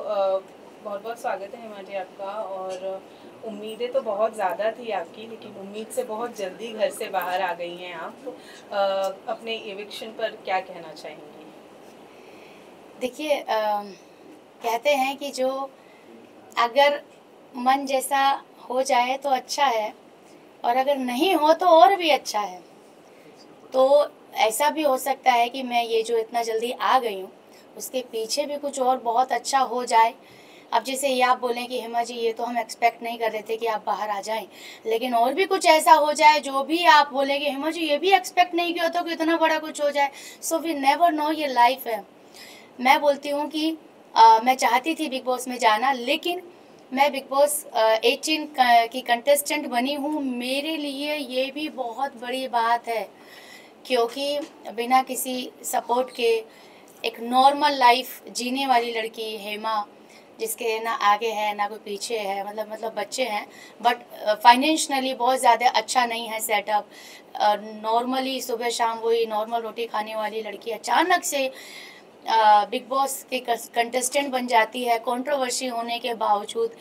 बहुत बहुत स्वागत है हिमा जी आपका। और उम्मीदें तो बहुत ज़्यादा थी आपकी, लेकिन उम्मीद से बहुत जल्दी घर से बाहर आ गई हैं आप। तो अपने एविक्शन पर क्या कहना चाहेंगी? देखिए कहते हैं कि जो अगर मन जैसा हो जाए तो अच्छा है और अगर नहीं हो तो और भी अच्छा है। तो ऐसा भी हो सकता है कि मैं ये जो इतना जल्दी आ गई हूँ, उसके पीछे भी कुछ और बहुत अच्छा हो जाए। अब जैसे ये आप बोलें कि हेमा जी ये तो हम एक्सपेक्ट नहीं कर रहे थे कि आप बाहर आ जाएँ, लेकिन और भी कुछ ऐसा हो जाए जो भी आप बोलें कि हेमा जी ये भी एक्सपेक्ट नहीं किया था कि इतना बड़ा कुछ हो जाए। सो वी नेवर नो, ये लाइफ़ है। मैं बोलती हूँ कि मैं चाहती थी बिग बॉस में जाना, लेकिन मैं बिग बॉस 18 की कंटेस्टेंट बनी हूँ। मेरे लिए ये भी बहुत बड़ी बात है, क्योंकि बिना किसी सपोर्ट के एक नॉर्मल लाइफ जीने वाली लड़की हेमा, जिसके ना आगे है ना कोई पीछे है, मतलब बच्चे हैं, बट फाइनेंशियली बहुत ज़्यादा अच्छा नहीं है सेटअप। नॉर्मली सुबह शाम वही नॉर्मल रोटी खाने वाली लड़की अचानक से बिग बॉस के कंटेस्टेंट बन जाती है, कंट्रोवर्सी होने के बावजूद।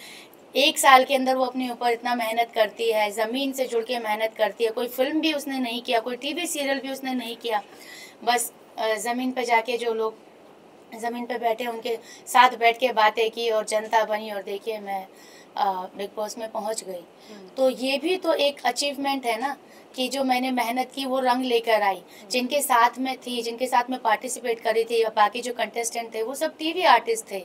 1 साल के अंदर वो अपने ऊपर इतना मेहनत करती है, ज़मीन से जुड़ के मेहनत करती है। कोई फ़िल्म भी उसने नहीं किया, कोई टीवी सीरियल भी उसने नहीं किया। बस ज़मीन पे जाके जो लोग ज़मीन पे बैठे उनके साथ बैठ के बातें की और जनता बनी, और देखिए मैं बिग बॉस में पहुंच गई। तो ये भी तो एक अचीवमेंट है ना, कि जो मैंने मेहनत की वो रंग लेकर आई। जिनके साथ में थी, जिनके साथ में पार्टिसिपेट करी थी, और बाकी जो कंटेस्टेंट थे वो सब टीवी आर्टिस्ट थे,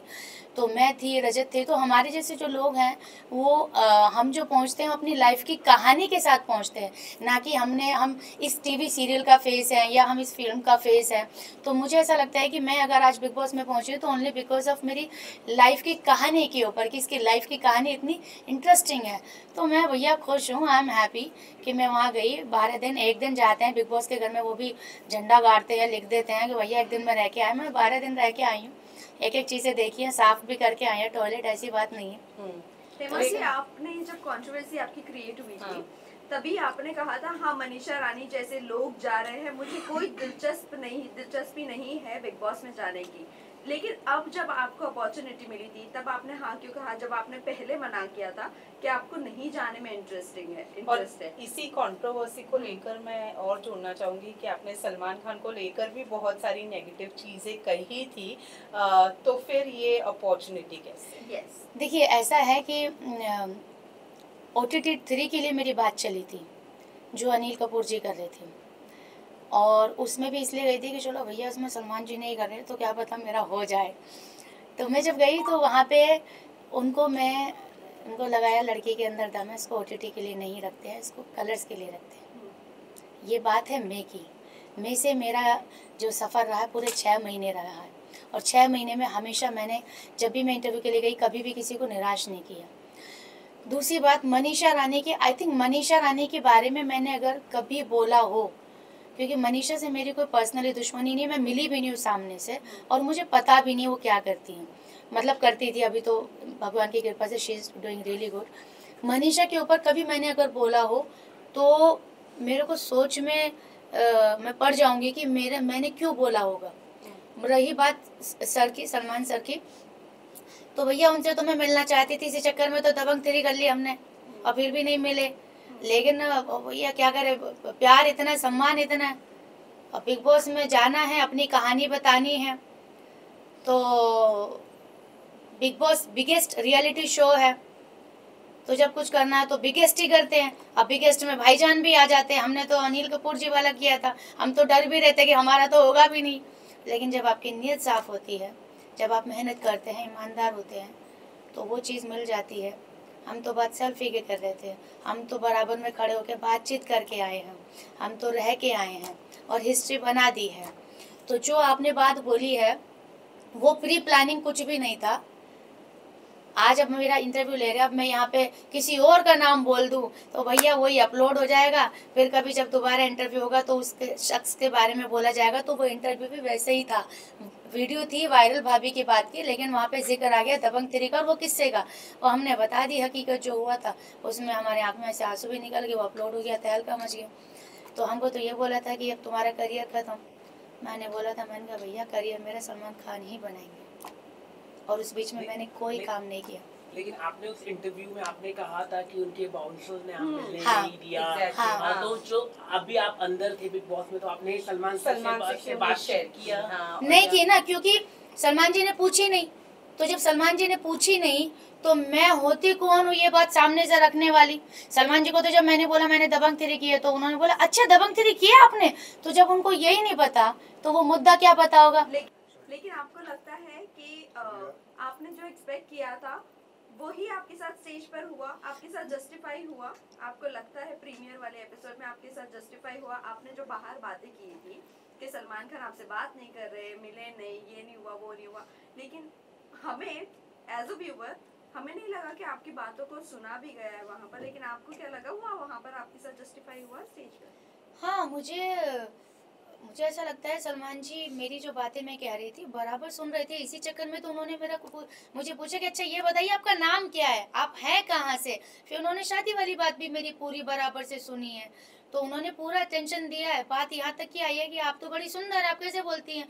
तो मैं थी, रजत थे। तो हमारे जैसे जो लोग हैं वो हम जो पहुंचते हैं अपनी लाइफ की कहानी के साथ पहुंचते हैं, ना कि हम इस टीवी सीरियल का फेस है या हम इस फिल्म का फेस है। तो मुझे ऐसा लगता है कि मैं अगर आज बिग बॉस में पहुंची हूँ तो ओनली बिकॉज ऑफ मेरी लाइफ की कहानी के ऊपर, कि इसकी लाइफ की कहानी इतनी इंटरेस्टिंग है। तो मैं भैया खुश हूँ, आई एम हैप्पी कि मैं वहाँ गई। 12 दिन, एक दिन जाते हैं बिग बॉस के घर में, वो भी झंडा गाड़ते हैं, लिख देते हैं कि भैया एक दिन में रह के आए। मैं 12 दिन रह के आई हूँ, एक एक चीज़ें देखी हैं, साफ भी करके आई हैं टॉयलेट, ऐसी बात नहीं है। हेमा जी, आपने जब कंट्रोवर्सी आपकी क्रिएट हुई थी, तभी आपने कहा था हाँ मनीषा रानी जैसे लोग जा रहे हैं, मुझे कोई दिलचस्पी नहीं है बिग बॉस में जाने की। लेकिन अब जब आपको अपॉर्चुनिटी मिली थी तब आपने हाँ क्यों कहा, जब आपने पहले मना किया था कि आपको नहीं जाने में इंटरेस्ट है। इसी कंट्रोवर्सी को लेकर मैं और जोड़ना चाहूंगी कि आपने सलमान खान को लेकर भी बहुत सारी नेगेटिव चीजें कही थी। तो फिर ये अपॉर्चुनिटी कैसे? यस, देखिए ऐसा है कि OTT 3 के लिए मेरी बात चली थी, जो अनिल कपूर जी कर रहे थे, और उसमें भी इसलिए गई थी कि चलो भैया उसमें सलमान जी नहीं कर रहे तो क्या पता मेरा हो जाए। तो मैं जब गई तो वहाँ पे उनको लगाया लड़की के अंदर दम है, इसको OTT के लिए नहीं रखते हैं, इसको कलर्स के लिए रखते हैं। ये बात है मई की। मई से मेरा जो सफ़र रहा है पूरे 6 महीने रहा है, और 6 महीने में हमेशा मैंने, जब भी मैं इंटरव्यू के लिए गई, कभी भी किसी को निराश नहीं किया। दूसरी बात, मनीषा रानी की, आई थिंक मनीषा रानी के बारे में मैंने अगर कभी बोला हो, क्योंकि मनीषा से मेरी कोई पर्सनली दुश्मनी नहीं है, मैं मिली भी नहीं हूँ सामने से, और मुझे पता भी नहीं वो क्या करती हैं। मतलब करती थी, अभी तो भगवान की कृपा से she is doing really good. Manisha के ऊपर कभी मैंने अगर बोला हो तो मेरे को सोच में मैं पड़ जाऊंगी कि मैंने क्यों बोला होगा। रही बात सर की, सलमान सर की, तो भैया उनसे तो मैं मिलना चाहती थी, इसी चक्कर में तो दबंग 3 कर ली हमने, और फिर भी नहीं मिले। लेकिन भैया क्या करे, प्यार इतना, सम्मान इतना है, और बिग बॉस में जाना है, अपनी कहानी बतानी है। तो big boss biggest reality show है, तो जब कुछ करना है तो बिगेस्ट ही करते हैं। अब बिगेस्ट में भाईजान भी आ जाते हैं, हमने तो अनिल कपूर जी वाला किया था, हम तो डर भी रहते कि हमारा तो होगा भी नहीं। लेकिन जब आपकी नीयत साफ़ होती है, जब आप मेहनत करते हैं, ईमानदार होते हैं, तो वो चीज़ मिल जाती है। हम तो बात सेल्फी के कर रहे थे, हम तो बराबर में खड़े होकर बातचीत करके आए हैं, हम तो रह के आए हैं और हिस्ट्री बना दी है। तो जो आपने बात बोली है वो प्री प्लानिंग कुछ भी नहीं था। आज अब मेरा इंटरव्यू ले रहे हैं, अब मैं यहाँ पे किसी और का नाम बोल दूँ तो भैया वही अपलोड हो जाएगा, फिर कभी जब दोबारा इंटरव्यू होगा तो उसके शख्स के बारे में बोला जाएगा। तो वो इंटरव्यू भी वैसे ही था, वीडियो थी वायरल भाभी की बात की, लेकिन वहाँ पे जिक्र आ गया दबंग 3 का, और वो किस्से का, और हमने बता दी हकीकत जो हुआ था। उसमें हमारे आँख में से आंसू भी निकल गए, वो अपलोड हो गया, तहलका मच गया। तो हमको तो ये बोला था कि अब तुम्हारा करियर खत्म। मैंने बोला था, मैंने कहा भैया करियर मेरा सलमान खान ही बनाएंगे। और उस बीच में मैंने कोई काम नहीं किया। लेकिन आपने उस इंटरव्यू में आपने कहा था कि उनके बाउंसर्स ने मिलने हाँ, नहीं दिया। हाँ, तो जो अभी आप अंदर थे बिग बॉस में, तो आपने सलमान से बात शेयर किया। हाँ, नहीं की ना, क्योंकि सलमान जी ने पूछी नहीं। तो जब सलमान जी ने पूछी नहीं तो मैं होती कौन हूँ ये बात सामने से रखने वाली। सलमान जी को तो जब मैंने बोला मैंने दबंग 3 की है तो उन्होंने बोला अच्छा दबंग 3 किया आपने। तो जब उनको यही नहीं पता तो वो मुद्दा क्या पता होगा। लेकिन आपको लगता है कि आपने जो एक्सपेक्ट किया था वही आपके साथ स्टेज पर हुआ, आपके साथ जस्टिफाई हुआ? आपको लगता है प्रीमियर वाले एपिसोड में आपके साथ जस्टिफाई हुआ? आपने जो बाहर बातें की थी कि सलमान खान आपसे बात नहीं कर रहे, मिले नहीं, ये नहीं हुआ, वो नहीं हुआ, लेकिन हमें एज अ व्यूअर हमें नहीं लगा कि आपकी बातों को सुना भी गया है वहाँ पर, लेकिन आपको क्या लगा हुआ वहाँ पर आपके साथ जस्टिफाई हुआ स्टेज पर? हाँ, मुझे ऐसा लगता है सलमान जी मेरी जो बातें मैं कह रही थी बराबर सुन रहे थे। इसी चक्कर में तो उन्होंने मुझे पूछा कि अच्छा ये बताइए आपका नाम क्या है, आप हैं कहाँ से। फिर उन्होंने शादी वाली बात भी मेरी पूरी बराबर से सुनी है। तो उन्होंने पूरा अटेंशन दिया है। बात यहाँ तक की आई है कि आप तो बड़ी सुंदर है, आप कैसे बोलती हैं।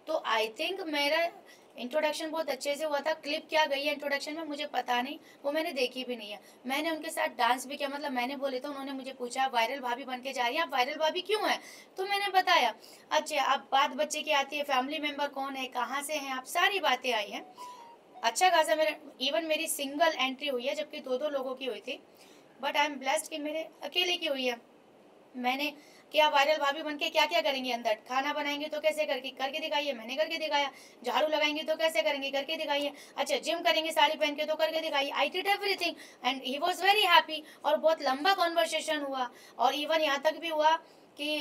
तो आई थिंक मेरा इंट्रोडक्शन बहुत अच्छे से हुआ था। क्लिप क्या गई है इंट्रोडक्शन में मुझे पता नहीं, वो मैंने देखी भी नहीं है। मैंने उनके साथ डांस भी किया, मतलब मैंने बोले तो उन्होंने मुझे पूछा वायरल भाभी बन के जा रही है, आप वायरल भाभी क्यों हैं। तो मैंने बताया। अच्छा अब बात बच्चे की आती है, फैमिली मेंबर कौन है, कहाँ से हैं आप, सारी बातें आई हैं। अच्छा खासा मेरा इवन मेरी सिंगल एंट्री हुई है जबकि 2-2 लोगों की हुई थी। बट आई एम ब्लेस्ड कि मेरे अकेले की हुई है। मैंने क्या वायरल भाभी बन के क्या क्या करेंगे, अंदर खाना बनाएंगे तो कैसे करके दिखाइए, मैंने करके दिखाया। झाड़ू लगाएंगे तो कैसे करेंगे, करके दिखाइए। अच्छा जिम करेंगे साड़ी पहन के तो करके दिखाइए। I did everything and he was very happy. और बहुत लंबा कॉन्वर्सेशन हुआ। और इवन यहाँ तक भी हुआ कि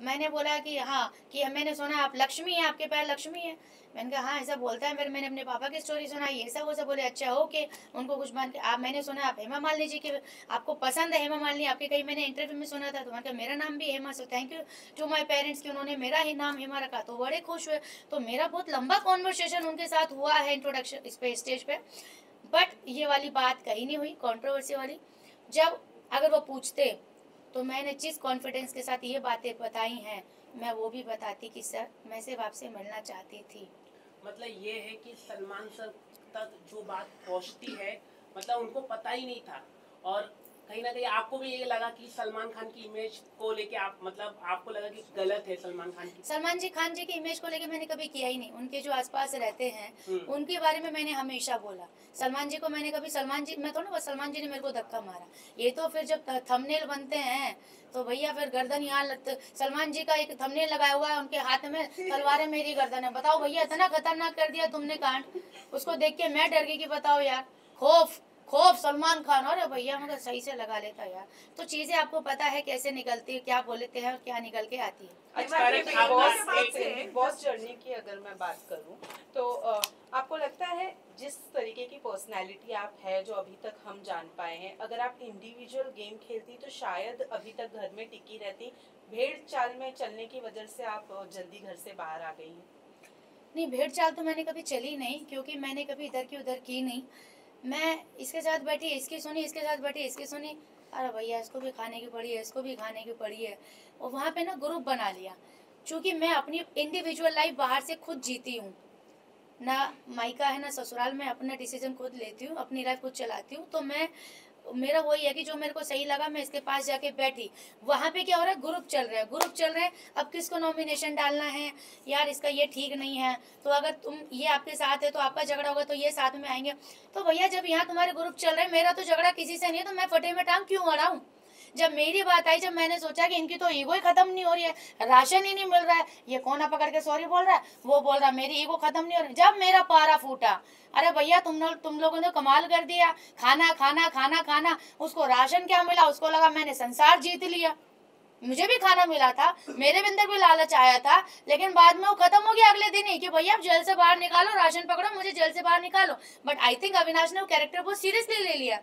मैंने बोला कि हाँ कि मैंने सुना आप लक्ष्मी हैं, आपके पैर लक्ष्मी है। मैंने कहा हाँ ऐसा बोलता है। फिर मैंने अपने पापा की स्टोरी सुनाई, ये सब वो सब बोले अच्छा ओके। उनको कुछ मान आप मैंने सुना आप हेमा मालिनी जी के आपको पसंद है हेमा मालिनी, आपके कहीं मैंने इंटरव्यू में सुना था। तो मैंने कहा मेरा नाम भी Hema, so thank you to my parents कि उन्होंने मेरा ही नाम हेमा रखा। तो बड़े खुश हुए। तो मेरा बहुत लंबा कॉन्वर्सेशन उनके साथ हुआ है इंट्रोडक्शन इस पे स्टेज पे। बट ये वाली बात कहीं नहीं हुई कंट्रोवर्सी वाली। जब अगर वो पूछते तो मैंने जिस कॉन्फिडेंस के साथ ये बातें बताई हैं मैं वो भी बताती कि सर मैं सिर्फ आपसे मिलना चाहती थी। मतलब ये है कि सलमान सर तक जो बात पहुंचती है, मतलब उनको पता ही नहीं था। और कहीं ना कहीं आपको भी ये लगा कि सलमान खान की इमेज को लेके आप, मतलब आपको लगा कि गलत है सलमान खान की। सलमान जी खान जी की इमेज को लेके मैंने कभी किया ही नहीं। उनके जो आसपास रहते हैं उनके बारे में मैंने हमेशा बोला। सलमान जी को मैंने कभी सलमान जी मैं तो ना सलमान जी ने मेरे को धक्का मारा। ये तो फिर जब थंबनेल बनते हैं तो भैया फिर गर्दन यहाँ सलमान जी का एक थंबनेल लगाया हुआ है, उनके हाथ में तलवारें मेरी गर्दन है। बताओ भैया इतना खतरनाक कर दिया तुमने कांड। उसको देख के मैं डर गई कि बताओ यार खौफ सलमान खान। और भैया मगर सही से लगा लेता यार। तो चीजें आपको पता है कैसे निकलती है, क्या बोलते हैं और क्या निकल के आती है। अच्छा बिग बॉस जर्नी की अगर मैं बात करूं तो आपको लगता है जिस तरीके की पर्सनालिटी आप है जो अभी तक हम जान पाए हैं, अगर आप इंडिविजुअल गेम खेलती तो शायद अभी तक घर में टिकी रहती, भेड़ चाल में चलने की वजह से आप जल्दी घर से बाहर आ गई हैं? नहीं भेड़ चाल तो मैंने कभी चली नहीं, क्योंकि मैंने कभी इधर की उधर की नहीं। मैं इसके साथ बैठी इसकी सुनी, इसके साथ बैठी इसकी सुनी, अरे भैया इसको भी खाने की पड़ी है, इसको भी खाने की पड़ी है। और वहाँ पे ना ग्रुप बना लिया। चूँकि मैं अपनी इंडिविजुअल लाइफ बाहर से खुद जीती हूँ, ना मायका है ना ससुराल में, अपना डिसीजन खुद लेती हूँ, अपनी लाइफ खुद चलाती हूँ। तो मैं मेरा वही है कि जो मेरे को सही लगा मैं इसके पास जाके बैठी। वहाँ पे क्या हो रहा है, ग्रुप चल रहा है। अब किसको नॉमिनेशन डालना है, यार इसका ये ठीक नहीं है, तो अगर तुम ये आपके साथ है तो आपका झगड़ा होगा तो ये साथ में आएंगे। तो भैया जब यहाँ तुम्हारे ग्रुप चल रहे हैं, मेरा तो झगड़ा किसी से नहीं है, तो मैं फटे में टांग क्यों अड़ाऊं। जब मेरी बात आई, जब मैंने सोचा कि इनकी तो ईगो ही खत्म नहीं हो रही है, राशन ही नहीं मिल रहा है, ये कोना पकड़ के सॉरी बोल रहा है, वो बोल रहा है मेरी ईगो खत्म नहीं हो रही, जब मेरा पारा फूटा, अरे भैया तुम लोगों ने कमाल कर दिया। खाना खाना खाना खाना, उसको राशन क्या मिला, उसको लगा मैंने संसार जीत लिया। मुझे भी खाना मिला था, मेरे भी अंदर भी लालच आया था, लेकिन बाद में वो खत्म हो गया अगले दिन ही कि भैया आप जेल से बाहर निकालो, राशन पकड़ो, मुझे जेल से बाहर निकालो। बट आई थिंक अविनाश ने वो कैरेक्टर बहुत सीरियसली ले लिया।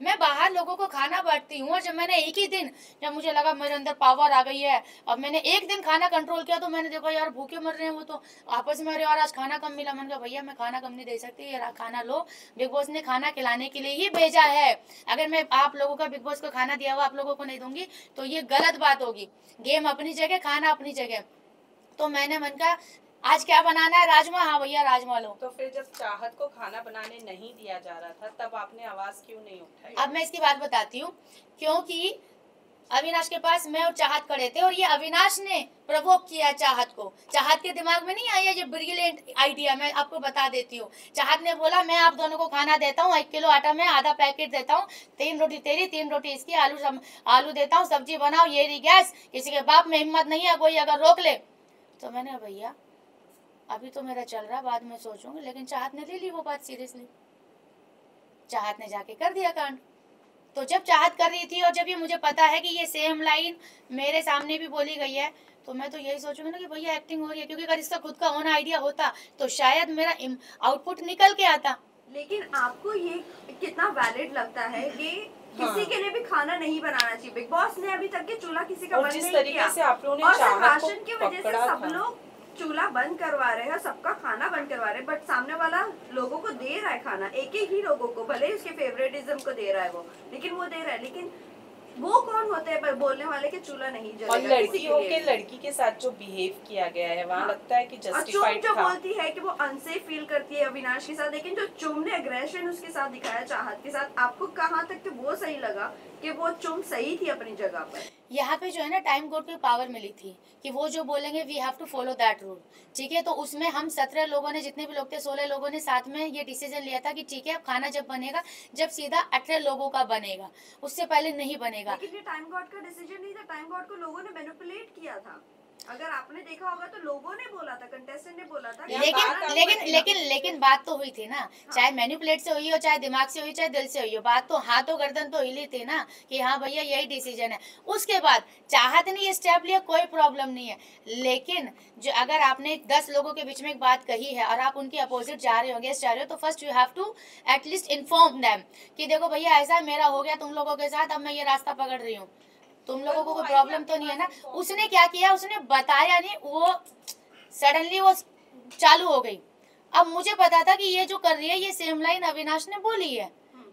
मैं बाहर लोगों को खाना बांटती हूँ, और जब मैंने एक ही दिन, जब मुझे लगा मेरे अंदर पावर आ गई है, अब मैंने एक दिन खाना कंट्रोल किया, तो मैंने देखा यार भूखे मर रहे हैं वो तो आपस में, अरे यार आज खाना कम मिला। मैंने कहा भैया मैं खाना कम नहीं दे सकती, यार खाना लो, बिग बॉस ने खाना खिलाने के लिए ही भेजा है। अगर मैं आप लोगों का बिग बॉस को खाना दिया हुआ आप लोगों को नहीं दूंगी तो ये गलत बात होगी। गेम अपनी जगह, खाना अपनी जगह। तो मैंने मन का आज क्या बनाना है, राजमा, हाँ भैया राजमा लो। तो फिर जब चाहत को खाना बनाने नहीं दिया जा रहा था तब आपने आवाज क्यों नहीं उठाई? अब मैं इसकी बात बताती हूँ, क्योंकि अविनाश के पास मैं और चाहत खड़े थे और ये अविनाश ने प्रवोक किया चाहत को। चाहत के दिमाग में नहीं आया ये ब्रिलियंट आइडिया, मैं आपको बता देती हूँ। चाहत ने बोला मैं आप दोनों को खाना देता हूँ, 1 किलो आटा में आधा पैकेट देता हूँ, 3 रोटी तेरी 3 रोटी इसकी, आलू देता हूँ, सब्जी बनाओ, ये रही गैस, किसी के बाप में हिम्मत नहीं है कोई अगर रोक ले। तो मैंने कहा भैया अभी तो मेरा चल रहा, बाद में सोचूंगी, लेकिन चाहत ने ले ली वो बात सीरियसली। चाहत ने जाके कर दिया कांड। तो जब चाहत कर रही थी और जब ये मुझे पता है कि ये सेम लाइन मेरे सामने भी बोली गई है, तो मैं तो यही सोचूंगी ना कि भैया एक्टिंग हो रही है, क्योंकि अगर इसका खुद का होना आइडिया होता तो शायद मेरा आउटपुट निकल के आता। लेकिन आपको ये कितना वैलिड लगता है कि किसी के लिए भी खाना नहीं बनाना चाहिए? बिग बॉस ने अभी तक के चूल्हा किसी का और बंद जिस नहीं तरीके किया, से आप लोगों ने और सिर्फ चाहत को राशन की वजह से पकड़ा सब था। लोग चूल्हा बंद करवा रहे हैं, सबका खाना बंद करवा रहे हैं, बट सामने वाला लोगों को दे रहा है खाना, एक ही लोगों को, भले ही उसके फेवरेटिज्म को दे रहा है वो, लेकिन वो दे रहा है। लेकिन वो कौन होते हैं बोलने वाले कि चूल्हा नहीं जलेगा? और किसी लड़की के होके लिए। लड़की के साथ जो बिहेव किया गया है वहाँ हाँ। लगता है कि और चुम जस्टिफाइड जो था। बोलती है कि वो अनसेफ फील करती है अविनाश के साथ, लेकिन जो चुम ने एग्रेशन उसके साथ दिखाया चाहत के साथ, आपको कहाँ तक कि वो सही लगा कि वो चुम सही थी अपनी जगह पर? यहाँ पे जो है ना टाइम कोड की पावर मिली थी कि वो जो बोलेंगे we have to follow that rule, ठीक है। तो उसमें हम 17 लोगों ने, जितने भी लोग थे 16 लोगों ने साथ में ये डिसीजन लिया था कि ठीक है अब खाना जब बनेगा जब सीधा 18 लोगों का बनेगा, उससे पहले नहीं बनेगा। लेकिन ये टाइम गॉड का डिसीजन नहीं था, टाइम गॉड को लोगों ने मैनिपुलेट किया था। अगर आपने देखा होगा तो लोगों ने बोला था, कंटेस्टेंट ने बोला था कि लेकिन खाना लेकिन नहीं लेकिन बनेगा। लेकिन बात तो हुई थी ना, चाहे मैनिपुलेट से हुई हो, चाहे दिमाग से हुई, चाहे दिल से हुई हो, बात तो हाथों गर्दन तो हिली थी ना कि हाँ भैया यही डिसीजन है। उसके बाद चाहत ने ये स्टेप लिया, कोई प्रॉब्लम नहीं है, लेकिन जो अगर आपने 10 लोगों के बीच में एक बात कही है और आप उनके अपोजिट जा रहे हो, अगेंस्ट जा रहे हो, तो first you have to at least inform them कि देखो भैया ऐसा मेरा हो गया तुम लोगों के साथ, अब मैं ये रास्ता पकड़ रही हूँ, तुम लोगों को कोई प्रॉब्लम तो नहीं है ना। उसने क्या किया, उसने बताया नहीं, वो सडनली वो चालू हो गई। अब मुझे पता था कि ये जो कर रही है ये सेम लाइन अविनाश ने बोली है,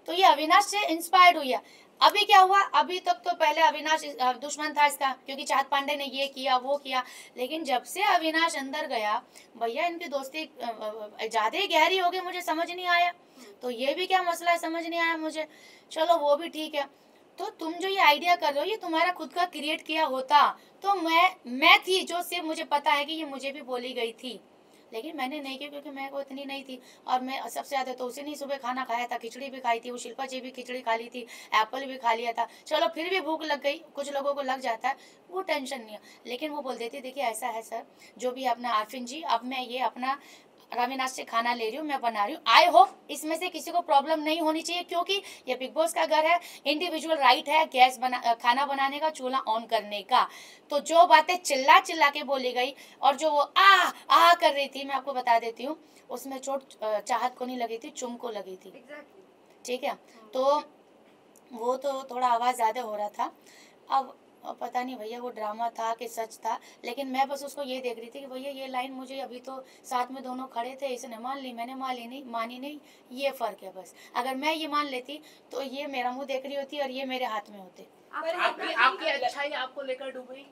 तो ये अविनाश से इंस्पायर्ड हुई है। अभी क्या हुआ, अभी तक तो पहले अविनाश दुश्मन था इसका, क्योंकि चाहत पांडे ने ये किया वो किया, लेकिन जब से अविनाश अंदर गया भैया इनकी दोस्ती ज्यादा ही गहरी हो गई, मुझे समझ नहीं आया। तो ये भी क्या मसला है समझ नहीं आया मुझे, चलो वो भी ठीक है। तो तुम जो ये आइडिया कर रहे हो ये तुम्हारा खुद का क्रिएट किया होता तो मैं थी जो सिर्फ मुझे पता है कि ये मुझे भी बोली गई थी, लेकिन मैंने नहीं किया क्योंकि मैं को इतनी नहीं थी। और मैं सबसे ज्यादा तो उसी ने सुबह खाना खाया था, खिचड़ी भी खाई थी, वो शिल्पा जी भी खिचड़ी खा ली थी, एप्पल भी खा लिया था, चलो फिर भी भूख लग गई, कुछ लोगों को लग जाता है, वो टेंशन नहीं है। लेकिन वो बोल देती देखिए ऐसा है सर, जो भी अपना आरफिन जी, अब मैं ये अपना रविनाश से खाना ले रही हूँ, मैं बना रही हूँ, आई होप इसमें से किसी को प्रॉब्लम नहीं होनी चाहिए, क्योंकि ये बिग बॉस का घर है, इंडिविजुअल राइट है गैस खाना बनाने का, चूल्हा ऑन करने का। तो जो बातें चिल्ला चिल्ला के बोली गई और जो वो आ कर रही थी, मैं आपको बता देती हूँ उसमें चोट चाहत को नहीं लगी थी, चुम को लगी थी, ठीक है। तो वो तो थोड़ा आवाज़ ज़्यादा हो रहा था। अब पता नहीं भैया वो ड्रामा था कि सच था, लेकिन मैं बस उसको ये देख रही थी कि भैया ये लाइन मुझे, अभी तो साथ में दोनों खड़े थे, इसने मान ली, मैंने मानी नहीं, ये फ़र्क है बस। अगर मैं ये मान लेती तो ये मेरा मुंह देख रही होती और ये मेरे हाथ में होते। आपकी अच्छाई आपको लेकर डूबी?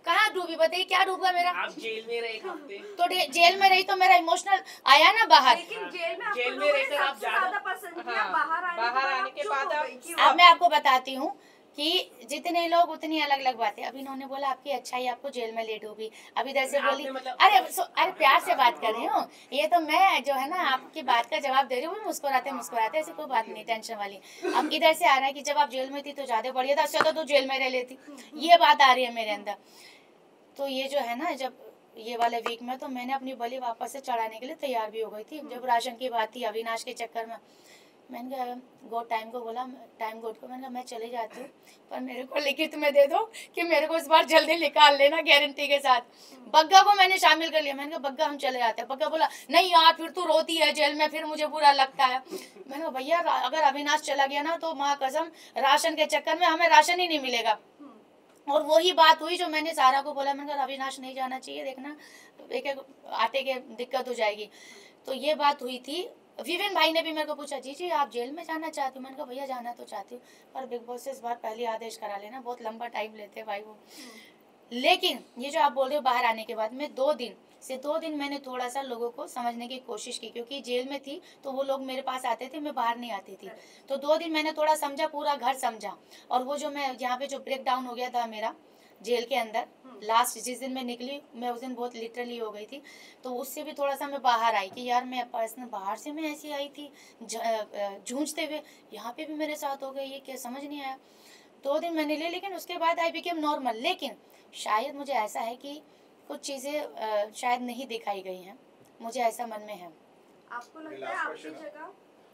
कहाँ डूबी बताइए, क्या डूबा मेरा? आप जेल में रहे 1 हफ्ते, तो जेल में रही तो मेरा इमोशनल आया ना बाहर। लेकिन जेल में जेल आपको में लोगों ने रहकर आप सबसे ज्यादा- ज्यादा पसंद किया, हाँ, बाहर आने के बाद आप चुप हो गई। अब मैं आपको बताती हूँ कि जितने लोग उतनी अलग अलग बातें। अभी इन्होंने बोला आपकी अच्छाई आपको जेल में ले डूबी, अभी इधर से बोली अरे प्यार से बात कर रही हूँ, ये तो मैं जो है ना आपकी बात का जवाब दे रही हूँ, मुस्कुराते ऐसी कोई बात नहीं टेंशन वाली। अब इधर से आ रहा है कि जब आप जेल में थी तो ज्यादा बढ़िया था, अच्छा तो जेल में रह लेती, ये बात आ रही है मेरे अंदर। तो ये जो है ना, जब ये वाले वीक में तो मैंने अपनी बलि वापस से चढ़ाने के लिए तैयार भी हो गई थी। जब राशन की बात थी अविनाश के चक्कर में, मैंने कहा गोड टाइम को बोला, टाइम गोड को मैंने कहा मैं चली जाती हूँ, पर मेरे को लिखित में दे दो कि मेरे को इस बार जल्दी निकाल लेना गारंटी के साथ। बग्गा को मैंने शामिल कर लिया, मैंने कहा बग्गा हम चले जाते हैं। बग्गा बोला नहीं यार फिर तू रोती है जेल में, फिर मुझे बुरा लगता है। मैंने कहा भैया अगर अविनाश चला गया ना तो माँ कसम राशन के चक्कर में हमें राशन ही नहीं मिलेगा। और वही बात हुई जो मैंने सारा को बोला, मैंने कहा अविनाश नहीं जाना चाहिए, देखना एक आटे के दिक्कत हो जाएगी। तो ये बात हुई थी। विवेन भाई ने भी मेरे को पूछा जी आप जेल में जाना चाहती हूँ? मैंने कहा भैया जाना तो चाहती हूँ, पर बिग बॉस से इस बार पहले आदेश करा लेना, बहुत लंबा टाइम लेते हैं भाई वो। लेकिन ये जो आप बोल रहे हो बाहर आने के बाद, मैं 2 दिन से 2 दिन मैंने थोड़ा सा लोगों को समझने की कोशिश की, क्योंकि जेल में थी तो वो लोग मेरे पास आते थे, मैं बाहर नहीं आती थी। तो 2 दिन मैंने थोड़ा समझा, पूरा घर समझा। और वो जो मैं यहाँ पे जो ब्रेक डाउन हो गया था मेरा जेल के अंदर, लास्ट जिस दिन मैं निकली, मैं उस दिन बहुत लिटरली हो गई थी। तो उससे भी थोड़ा सा मैं बाहर आई कि यार मैं पर्सनल बाहर से मैं ऐसी आई थी जूझते हुए, यहाँ पे भी मेरे साथ हो गई, ये क्या समझ नहीं आया। 2 दिन मैंने लिए, लेकिन उसके बाद आई बिकेम नॉर्मल। लेकिन शायद मुझे ऐसा है कि कुछ चीज़ें शायद नहीं दिखाई गई हैं, मुझे ऐसा मन में है। आपको लगता है आपकी जगह,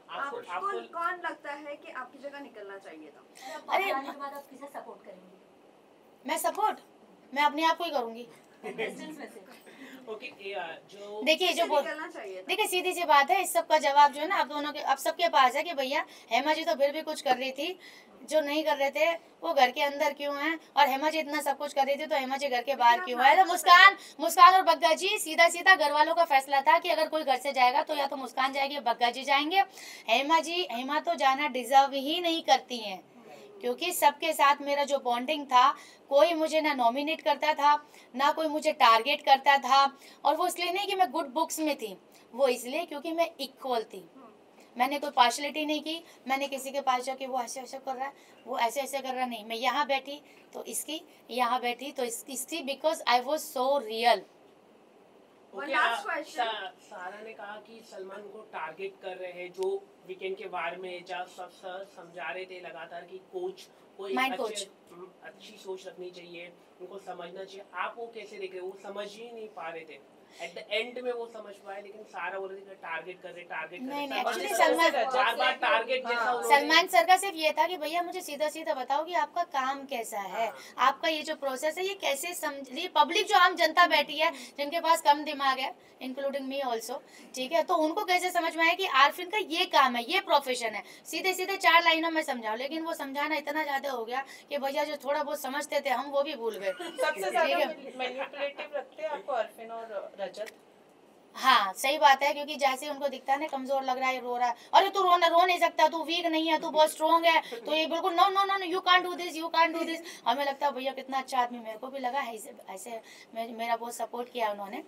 आपको कौन लगता है कि आपकी जगह निकलना चाहिए था? अरे आने के बाद आप किसे सपोर्ट करेंगे? मैं सपोर्ट मैं अपने आप को ही करूँगी। डिस्टेंस में से ओके, जो देखिए जो बोल निकलना चाहिए था? देखिए सीधी सी बात है, इस सब का जवाब जो है ना आप दोनों के, आप सबके पास है कि भैया हेमा जी तो फिर भी कुछ कर रही थी, जो नहीं कर रहे थे वो घर के अंदर क्यों हैं, और हेमा जी इतना सब कुछ कर रही थी तो हेमा जी घर के बाहर क्यों है। तो मुस्कान और बग्गा जी, सीधा सीधा घर वालों का फैसला था कि अगर कोई घर से जाएगा तो या तो मुस्कान जाएगी, बग्गा जी जाएंगे। हेमा तो जाना डिजर्व ही नहीं करती हैं, क्योंकि सबके साथ मेरा जो बॉन्डिंग था, कोई मुझे ना नॉमिनेट करता था, ना कोई मुझे टारगेट करता था। और वो इसलिए नहीं कि मैं गुड बुक्स में थी, वो इसलिए क्योंकि मैं इक्वल थी। मैंने कोई पार्शलिटी नहीं की, मैंने किसी के पास जाके वो ऐसे ऐसे कर रहा है, वो ऐसे ऐसे कर रहा नहीं। मैं यहाँ बैठी तो इसकी, यहाँ बैठी तो इसकी, because I was so real. One last question. सारा ने कहा कि सलमान को टारगेट कर रहे हैं, जो वीकेंड के बारे में जब सब सर समझा रहे थे लगातार कि कोच कोई अच्छी सोच रखनी चाहिए, उनको समझना चाहिए। आप वो कैसे देख रहे हो? वो समझ ही नहीं पा रहे थे, एट द एंड में वो समझ पाए, लेकिन सारा बोल रहे थे टारगेट कर रहे नहीं, actually सलमान सर का सिर्फ ये था कि भैया मुझे सीधा सीधा बताओ कि आपका काम कैसा है, आपका ये जो प्रोसेस है ये कैसे समझ, पब्लिक जो आम जनता बैठी है जिनके पास कम दिमाग है, इंक्लूडिंग मी ऑल्सो, ठीक है, तो उनको कैसे समझ में आए कि आरफिन का ये काम है, ये प्रोफेशन है। सीधे सीधे 4 लाइनों में समझाओ, लेकिन वो समझाना इतना ज्यादा हो गया कि भैया जो थोड़ा बहुत समझते थे हम वो भी भूल गए। सबसे ज्यादा मैनिपुलेटिव लगते हैं आपको अरफिन और रजत? हाँ सही बात है, क्योंकि जैसे उनको दिखता है ना कमजोर लग रहा है, रो रहा है, अरे तू रो नहीं सकता, तू वीक नहीं है, तू बहुत स्ट्रॉन्ग है, तो ये बिल्कुल no no no you can't do this, you can't do this. हमें लगता है भैया कितना अच्छा आदमी, मेरे को भी लगा है ऐसे मेरा बहुत सपोर्ट किया उन्होंने।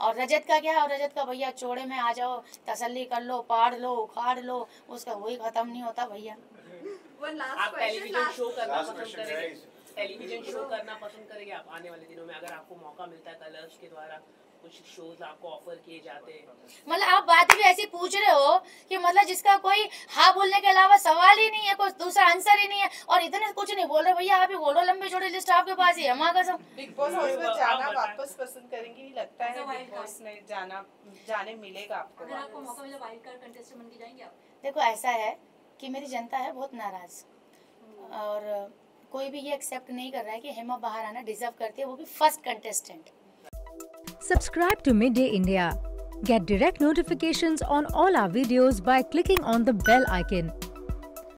और रजत का क्या, और रजत का भैया चौड़े में आ जाओ, तसल्ली कर लो, पाड़ लो, उखाड़ लो, उसका वही खत्म नहीं होता भैया। आप टेलीविजन शो करना पसंद करेंगे? टेलीविजन शो करना पसंद करेंगे आप आने वाले दिनों में, अगर आपको मौका मिलता है? कलर्स के द्वारा कुछ शोज आपको ऑफर किए जाते हैं? मतलब आप बात भी ऐसी पूछ रहे हो कि मतलब जिसका कोई हाँ बोलने के अलावा सवाल ही नहीं है, कोई दूसरा आंसर ही नहीं है, और इतने कुछ नहीं बोल रहे भैया। आप ही बोलो, लंबी चौड़ी लिस्ट आपके पास ही है। हमारा कसम बिग बॉस हाउस में जाना वापस पसंद करेंगी? लगता है बिग बॉस में जाने मिलेगा आपको? अगर आपको मौका मिले वाइल्ड कार्ड कंटेस्टेंट बन के जाएंगे आप? देखो ऐसा है कि मेरी जनता है बहुत नाराज, और कोई भी ये एक्सेप्ट नहीं कर रहा है कि हेमा बाहर आना डिजर्व करती है, वो भी first contestant. Subscribe to Midday India. Get direct notifications on all our videos by clicking on the bell icon.